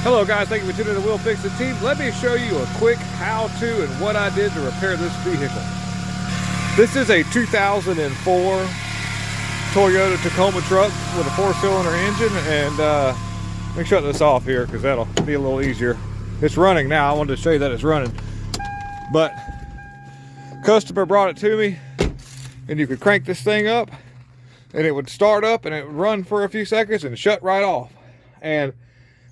Hello guys, thank you for tuning in to Will Fix It Team. Let me show you a quick how-to and what I did to repair this vehicle. This is a 2004 Toyota Tacoma truck with a 4-cylinder engine, and let me shut this off here because that'll be a little easier. It's running now. I wanted to show you that it's running, but customer brought it to me, and you could crank this thing up and it would start up and it would run for a few seconds and shut right off. And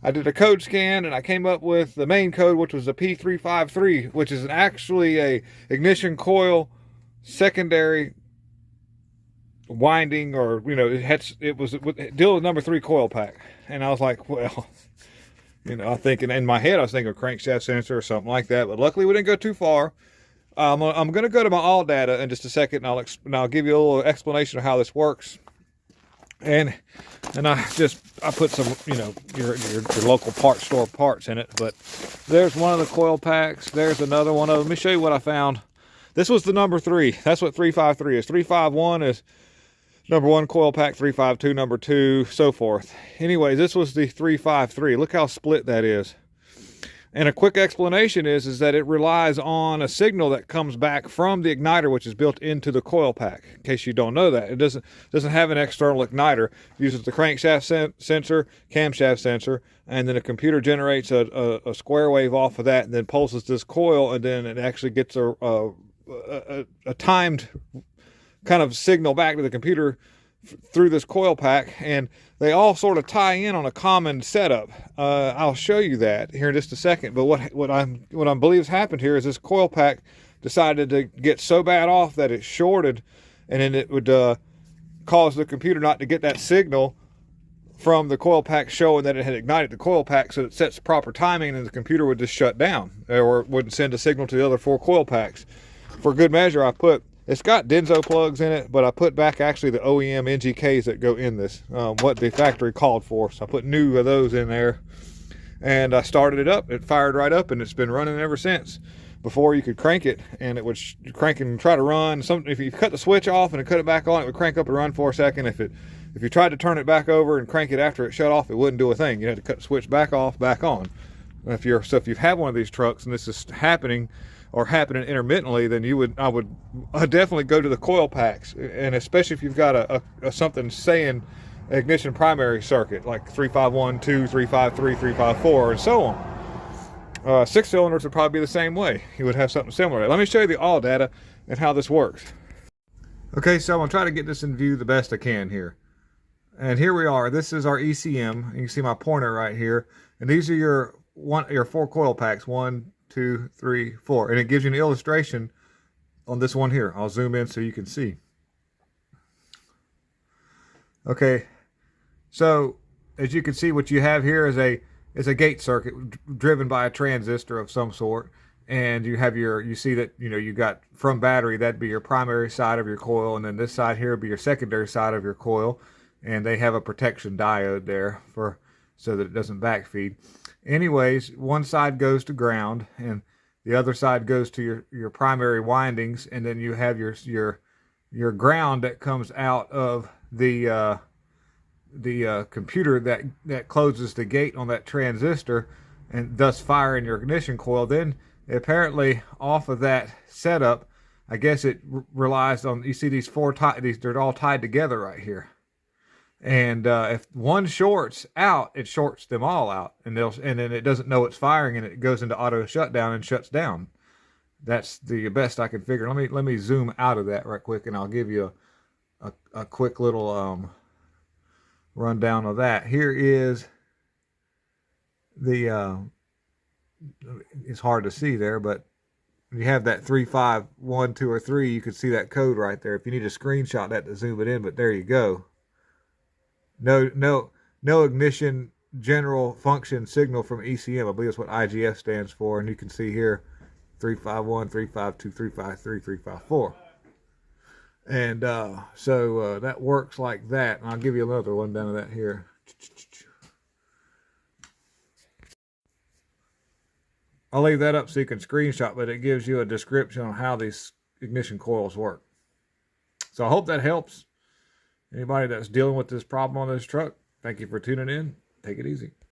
I did a code scan and I came up with the main code, which was a P353, which is actually a ignition coil secondary winding, or it was deal with number 3 coil pack. And I was like, well, I think in my head I was thinking a crankshaft sensor or something like that, but luckily we didn't go too far. I'm going to go to my all data in just a second, and I'll give you a little explanation of how this works. And I put some, your local parts store parts in it. But there's one of the coil packs. There's another one of them. Let me show you what I found. This was the number 3. That's what 353 is. 351 is number 1 coil pack, 352 number 2, so forth. Anyways, this was the 353. Look how split that is. And a quick explanation is that it relies on a signal that comes back from the igniter, which is built into the coil pack. In case you don't know that, it doesn't have an external igniter. It uses the crankshaft sensor, camshaft sensor, and then a computer generates a square wave off of that, and then pulses this coil, and then it actually gets a timed kind of signal back to the computer through this coil pack, and they all sort of tie in on a common setup. I'll show you that here in just a second. But what I believe has happened here is this coil pack decided to get so bad off that it shorted, and then it would cause the computer not to get that signal from the coil pack showing that it had ignited the coil pack, so it sets proper timing, and the computer would just shut down, or wouldn't send a signal to the other 4 coil packs. For good measure, it's got Denso plugs in it, but I put back actually the OEM NGKs that go in this, what the factory called for. So I put new of those in there, and I started it up. It fired right up, and it's been running ever since. Before, you could crank it, and it would crank and try to run. If you cut the switch off and cut it back on, it would crank up and run for a second. If you tried to turn it back over and crank it after it shut off, it wouldn't do a thing. You had to cut the switch back off, back on. If you've had one of these trucks and this is happening, or happening intermittently, then I would definitely go to the coil packs, and especially if you've got a something saying ignition primary circuit, like 351, 2, 353, 354, and so on. 6 cylinders would probably be the same way. You would have something similar. Let me show you the all data and how this works. Okay, so I'm gonna try to get this in view the best I can here. And here we are. This is our ECM. You can see my pointer right here, and these are your 4 coil packs. 1, 2, 3, 4, and it gives you an illustration on this one here. I'll zoom in so you can see. Okay, so as you can see, what you have here is a gate circuit driven by a transistor of some sort, and you see that you got from battery, that'd be your primary side of your coil, and then this side here would be your secondary side of your coil, and they have a protection diode there so that it doesn't backfeed. Anyways, one side goes to ground and the other side goes to your primary windings, and then you have your ground that comes out of the computer that closes the gate on that transistor, and thus firing your ignition coil. Then apparently off of that setup, I guess it relies on, you see these 4 they're all tied together right here. And if one shorts out, it shorts them all out, and then it doesn't know it's firing, and it goes into auto shutdown and shuts down. That's the best I can figure. Let me zoom out of that right quick, and I'll give you a quick little rundown of that. Here is the it's hard to see there, but you have that 3, 5, 1, 2, or 3. You can see that code right there. If you need to screenshot that to zoom it in, but there you go. No ignition general function signal from ECM. I believe that's what IGF stands for. And you can see here 351, 352, 353, 354. And so that works like that. And I'll give you another one down to that here. I'll leave that up so you can screenshot, but it gives you a description on how these ignition coils work. So I hope that helps. Anybody that's dealing with this problem on this truck, thank you for tuning in. Take it easy.